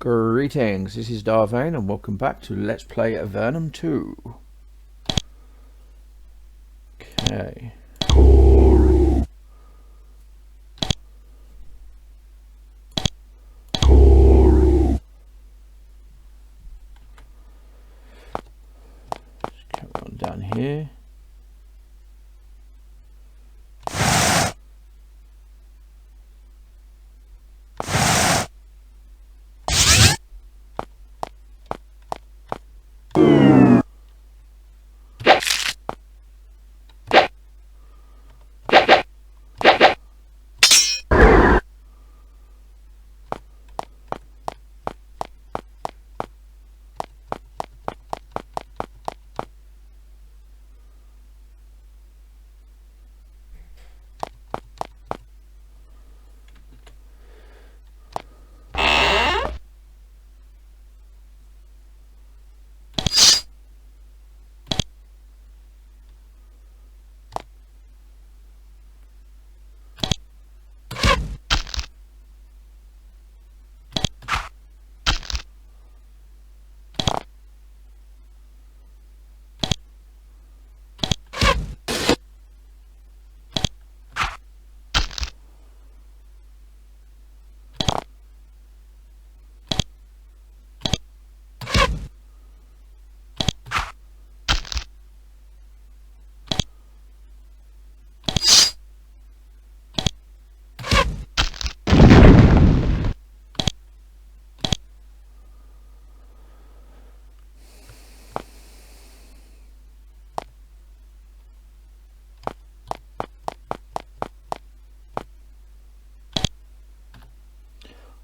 Greetings, this is Vane and welcome back to Let's Play Avernum 2. Okay. Let's carry on down here.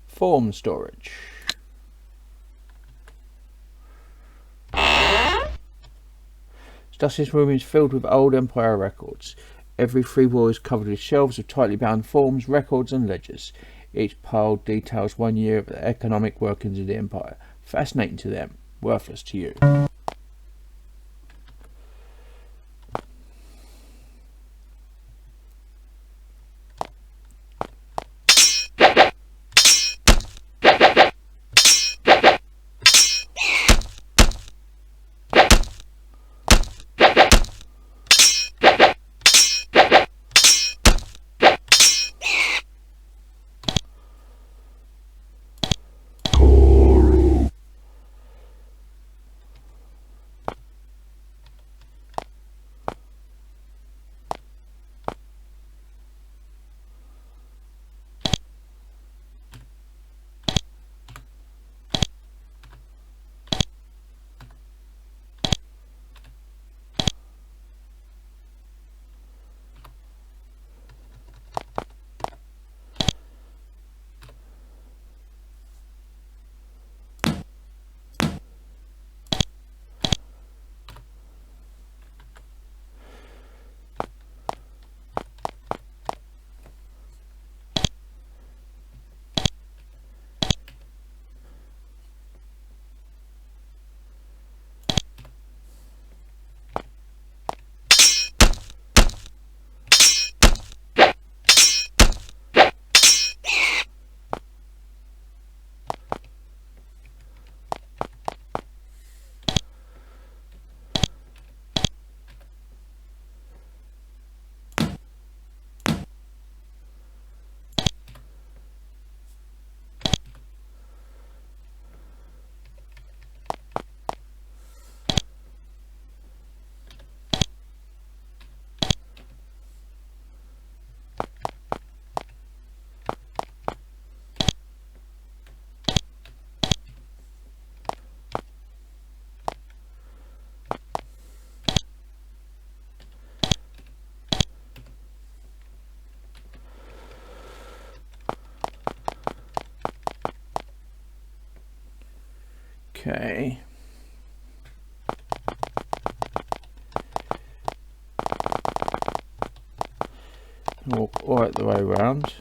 Form storage. Thus this room is filled with old Empire records. Every free wall is covered with shelves of tightly bound forms, records and ledgers. Each pile details 1 year of the economic workings of the Empire. Fascinating to them, worthless to you. Okay. Walk all right the way around.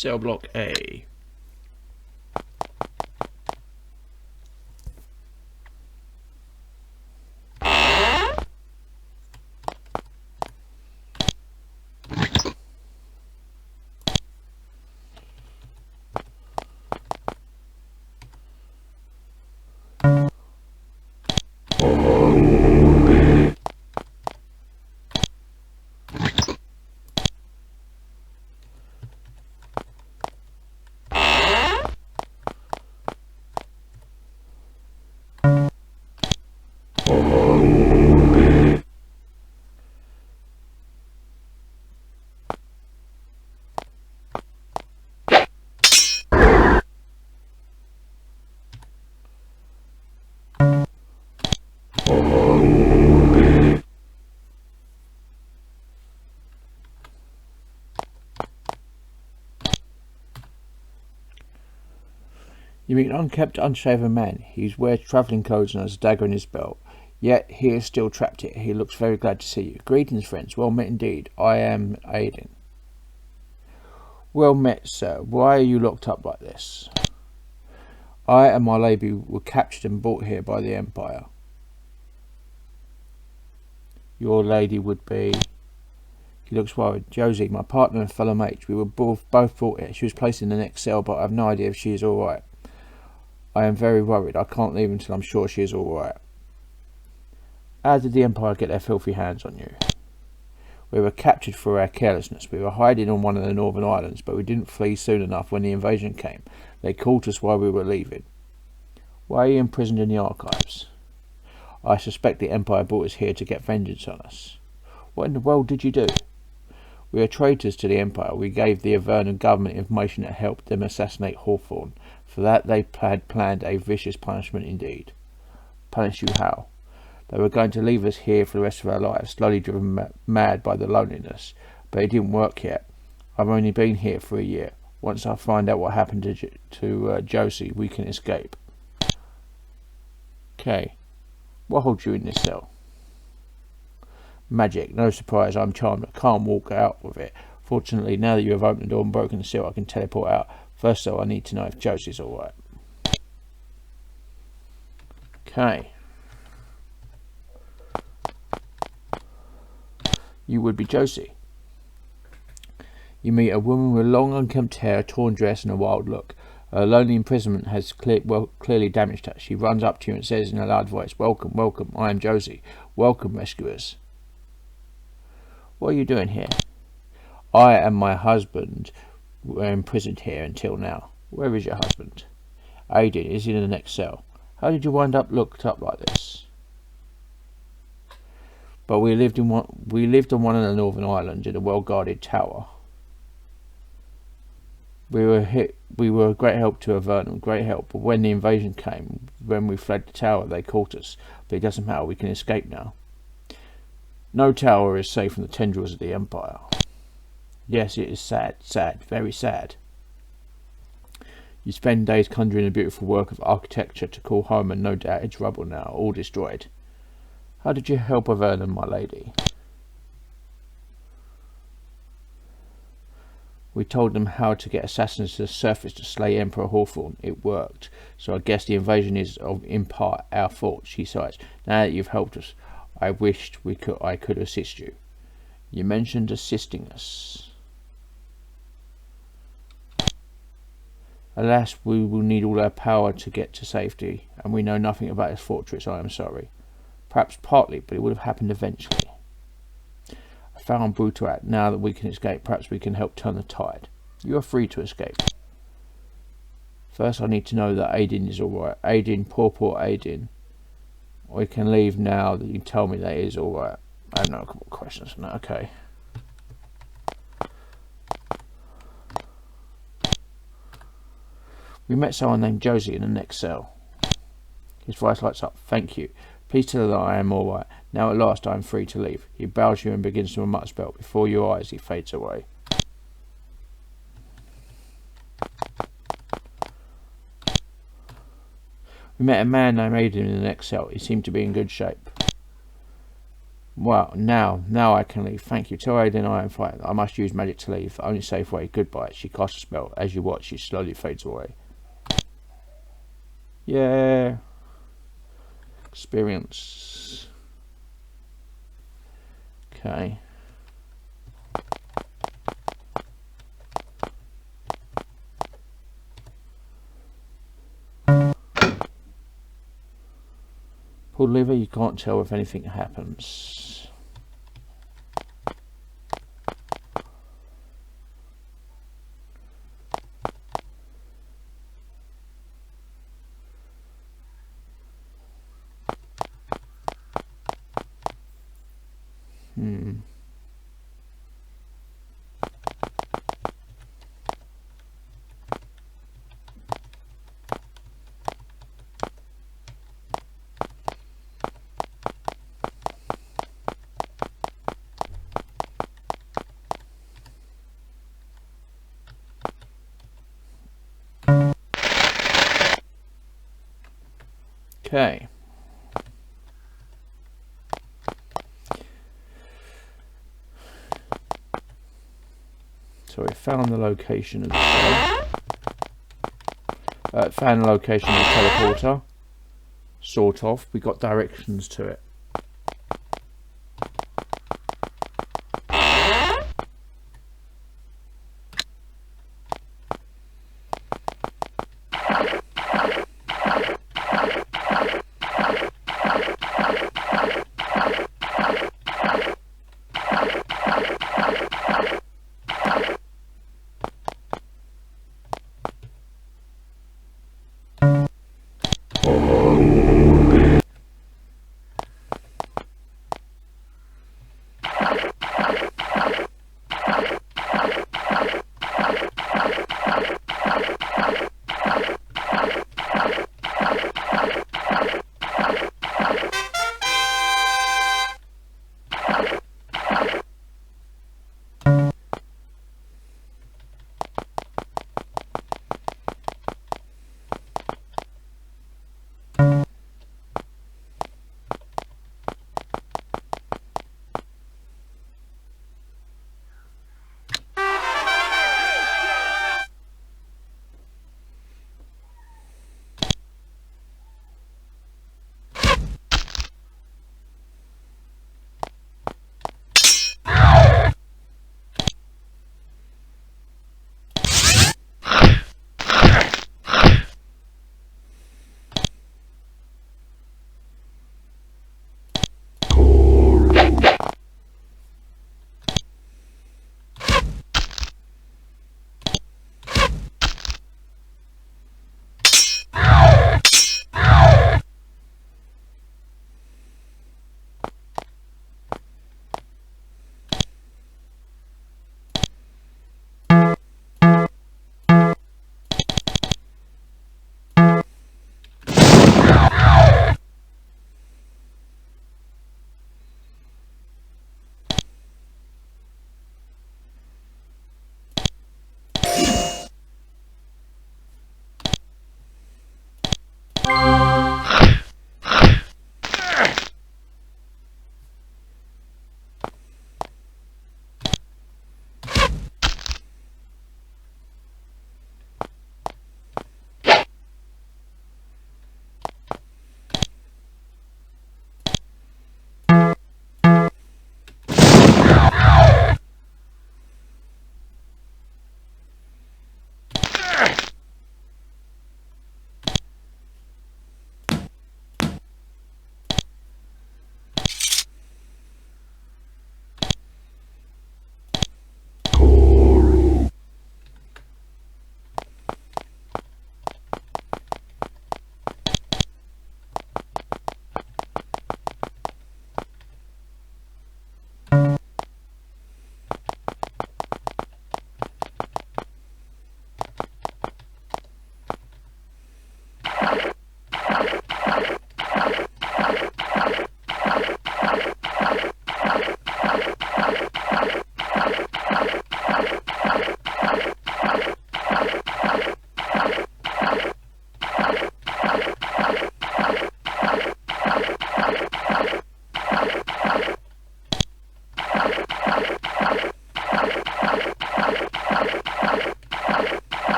Cell block A. You meet an unkempt, unshaven man. He wears travelling clothes and has a dagger in his belt. Yet he is still trapped here. He looks very glad to see you. Greetings, friends. Well met indeed. I am Aiden. Well met, sir. Why are you locked up like this? I and my lady were captured and brought here by the Empire. Your lady would be... He looks worried. Josie, my partner and fellow mate. We were both brought here. She was placed in the next cell, but I have no idea if she is alright. I am very worried. I can't leave until I'm sure she is alright. How did the Empire get their filthy hands on you? We were captured for our carelessness. We were hiding on one of the northern islands, but we didn't flee soon enough when the invasion came. They caught us while we were leaving. Why are you imprisoned in the archives? I suspect the Empire brought us here to get vengeance on us. What in the world did you do? We are traitors to the Empire. We gave the Avernum government information that helped them assassinate Hawthorne. For that they had planned a vicious punishment indeed. Punish you how? They were going to leave us here for the rest of our lives, slowly driven mad by the loneliness. But it didn't work yet. I've only been here for a year. Once I find out what happened to Josie, we can escape. Okay. What holds you in this cell? Magic. No surprise, I'm charmed. I can't walk out with it. Fortunately, now that you have opened the door and broken the seal, I can teleport out. First though, I need to know if Josie's alright. Okay. You would be Josie. You meet a woman with long unkempt hair, a torn dress and a wild look. Her lonely imprisonment has clearly damaged her. She runs up to you and says in a loud voice, "Welcome, welcome, I am Josie. Welcome, rescuers." What are you doing here? I and my husband were imprisoned here until now. Where is your husband? Aiden is in the next cell. How did you wind up locked up like this? But we lived on one of the northern islands in a well-guarded tower. We were a great help to Avernum, great help. But when the invasion came, when we fled the tower, they caught us. But it doesn't matter. We can escape now. No tower is safe from the tendrils of the Empire. Yes, it is sad, sad, very sad. You spend days conjuring a beautiful work of architecture to call home, and no doubt it's rubble now, all destroyed. How did you help Avernum, my lady? We told them how to get assassins to the surface to slay Emperor Hawthorne. It worked. So I guess the invasion is in part our fault, she sighs. Now that you've helped us, I wished I could assist you. You mentioned assisting us. Alas, we will need all our power to get to safety, and we know nothing about this fortress, I am sorry. Perhaps partly, but it would have happened eventually. I found Brutal. Now that we can escape, perhaps we can help turn the tide. You are free to escape. First, I need to know that Aiden is alright. Aiden, poor Aiden. We can leave now that you tell me that he is alright. I have no more questions on that. Okay. We met someone named Josie in the next cell. His voice lights up. Thank you. Please tell her that I am alright. Now at last I am free to leave. He bows you and begins to mutter spell. Before your eyes he fades away. We met a man named Aiden in the next cell. He seemed to be in good shape. Well, now I can leave. Thank you. Tell Aiden I am fine. I must use magic to leave. Only safe way. Goodbye. She casts a spell. As you watch, she slowly fades away. Yeah. Experience. Okay. Pull the lever, you can't tell if anything happens. Okay. So we found the location of the cell. Found the location of the teleporter. Sort of. We got directions to it.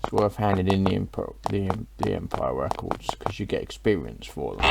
It's worth handing in the Empire records because you get experience for them.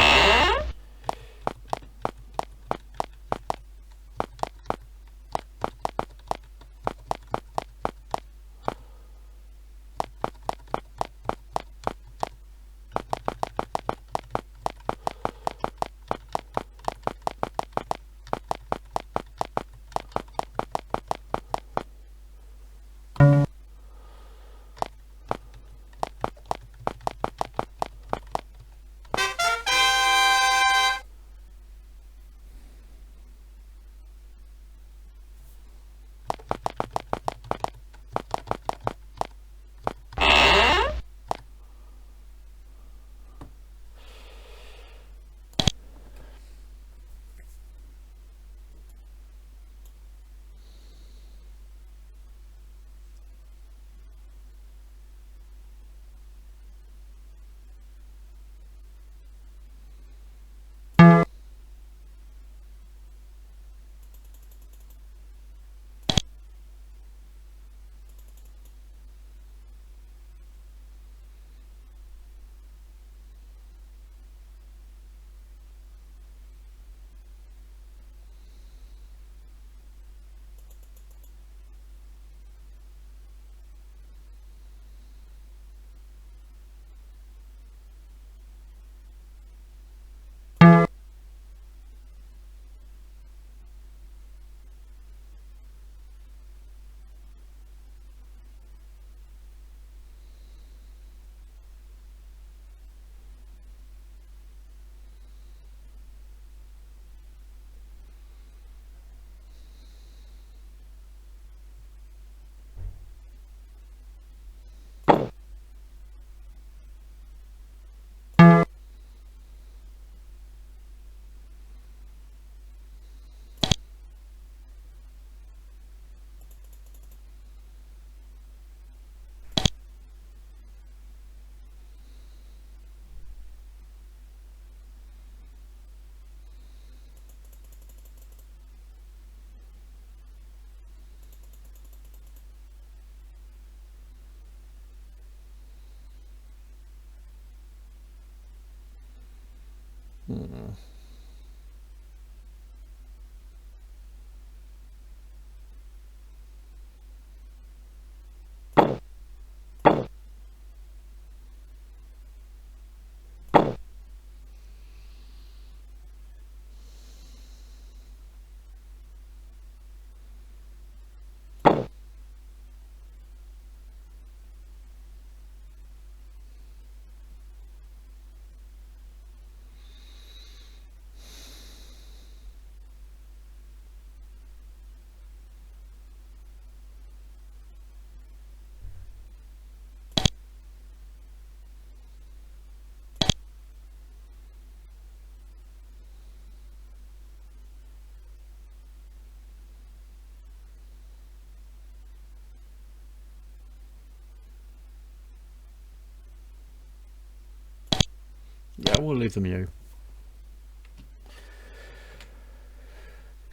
Yeah, we'll leave them you.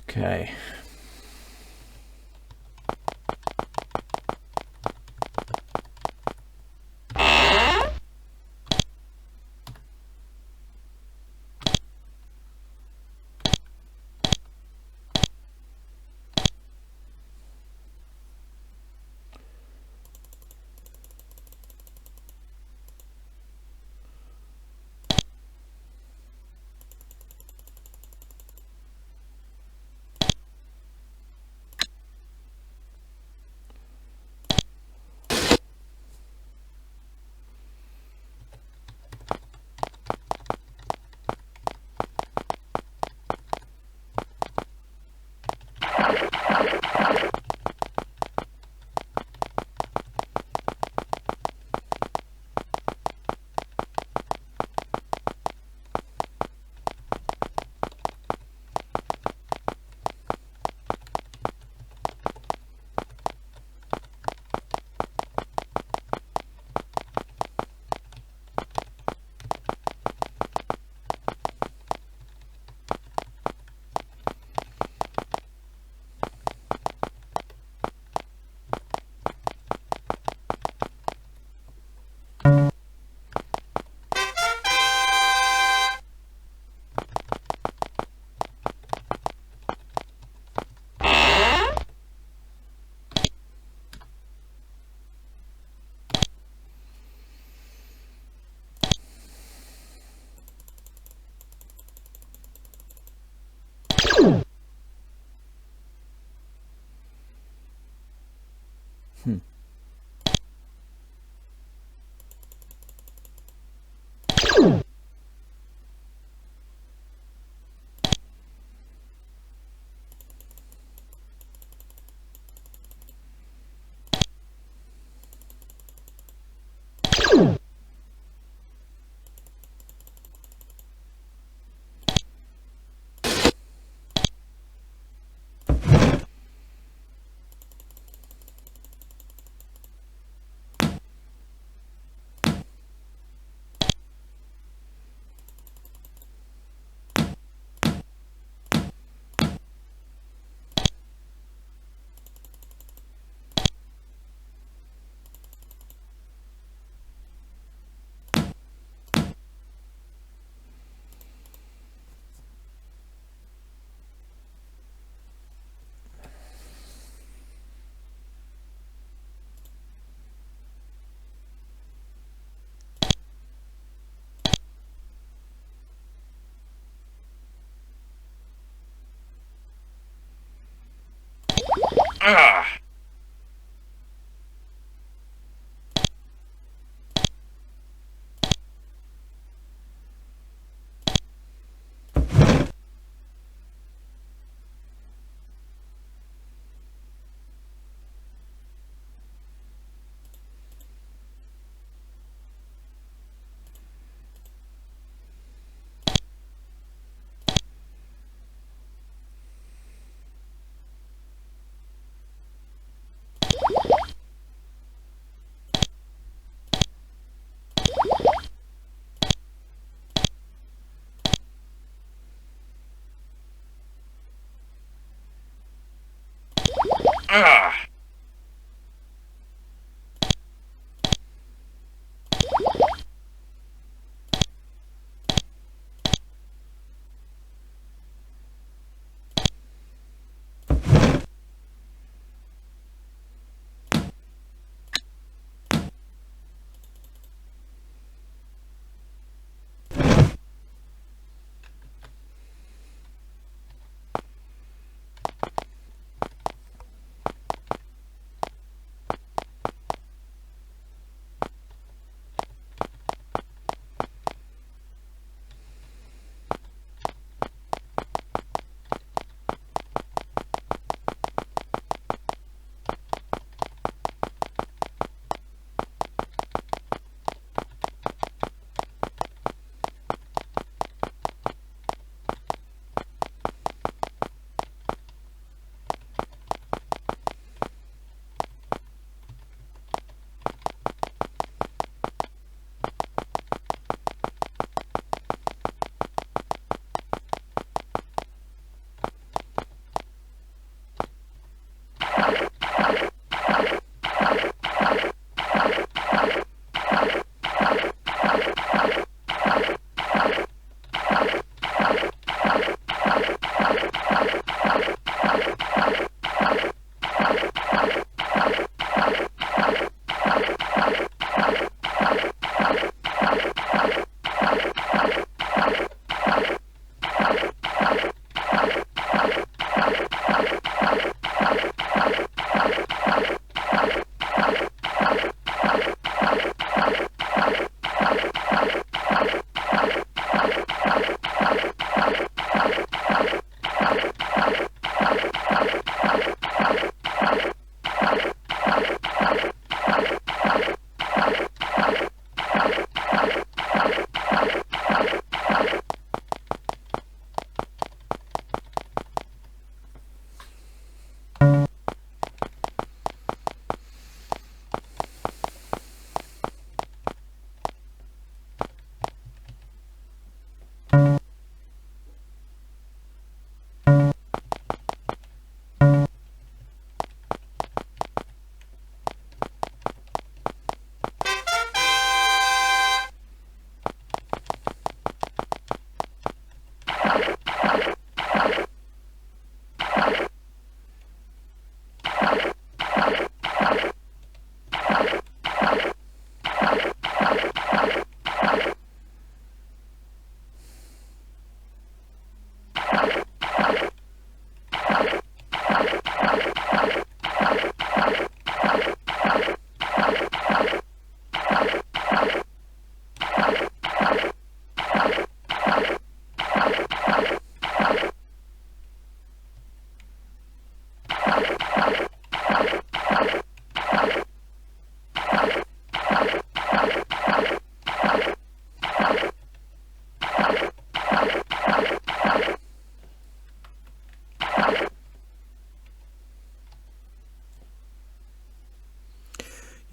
Okay.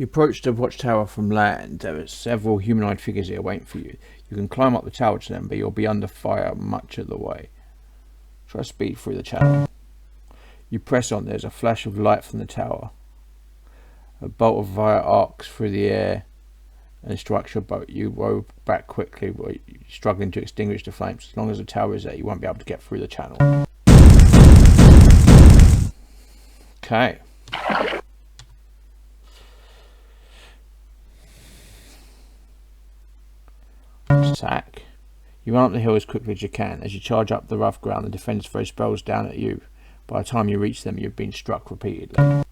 You approach the watchtower from land. There are several humanoid figures here waiting for you. You can climb up the tower to them, but you'll be under fire much of the way. Try speed through the channel. You press on. There's a flash of light from the tower. A bolt of fire arcs through the air and strikes your boat. You row back quickly, struggling to extinguish the flames. As long as the tower is there, you won't be able to get through the channel. Okay. Attack. You run up the hill as quickly as you can. As you charge up the rough ground, the defenders throw spells down at you. By the time you reach them, you've been struck repeatedly.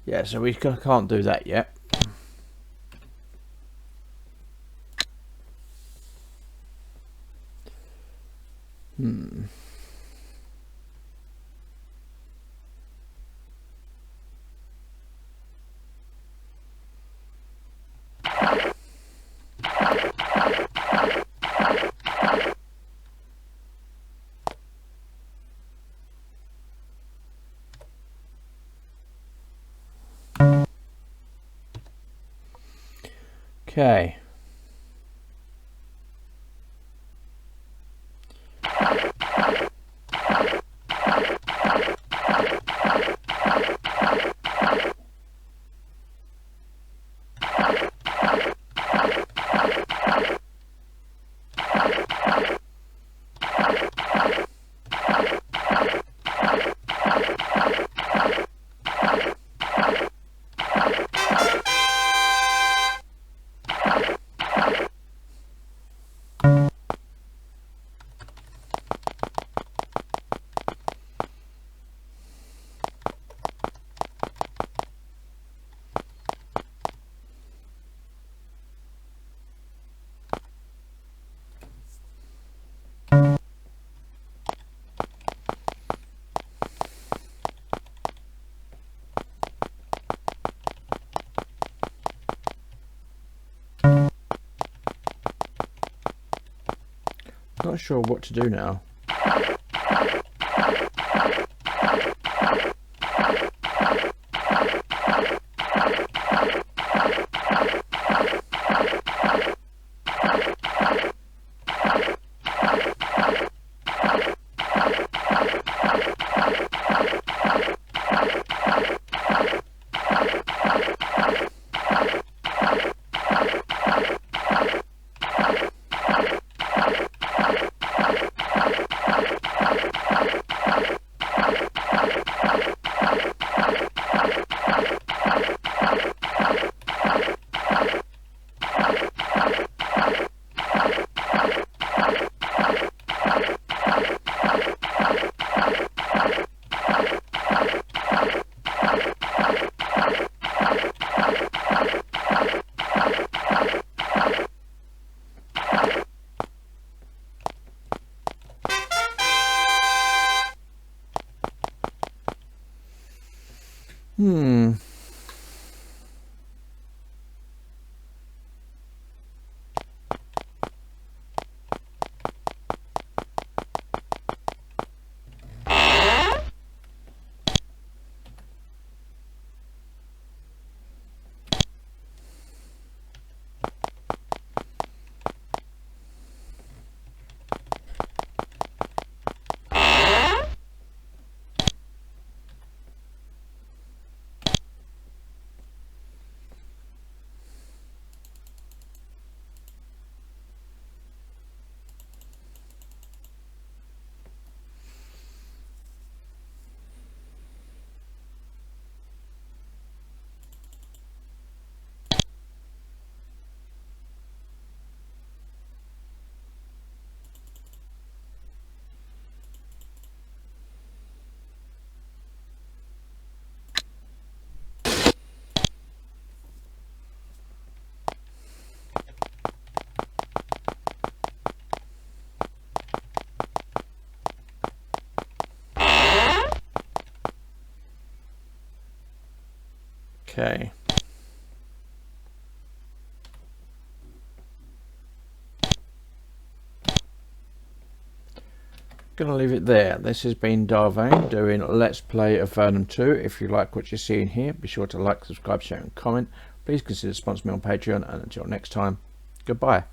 Yeah, so we can't do that yet. Okay. Not sure what to do now. Okay. Gonna leave it there. This has been Vane doing Let's Play Avernum 2. If you like what you're seeing here, be sure to like, subscribe, share and comment. Please consider sponsoring me on Patreon, and until next time, goodbye.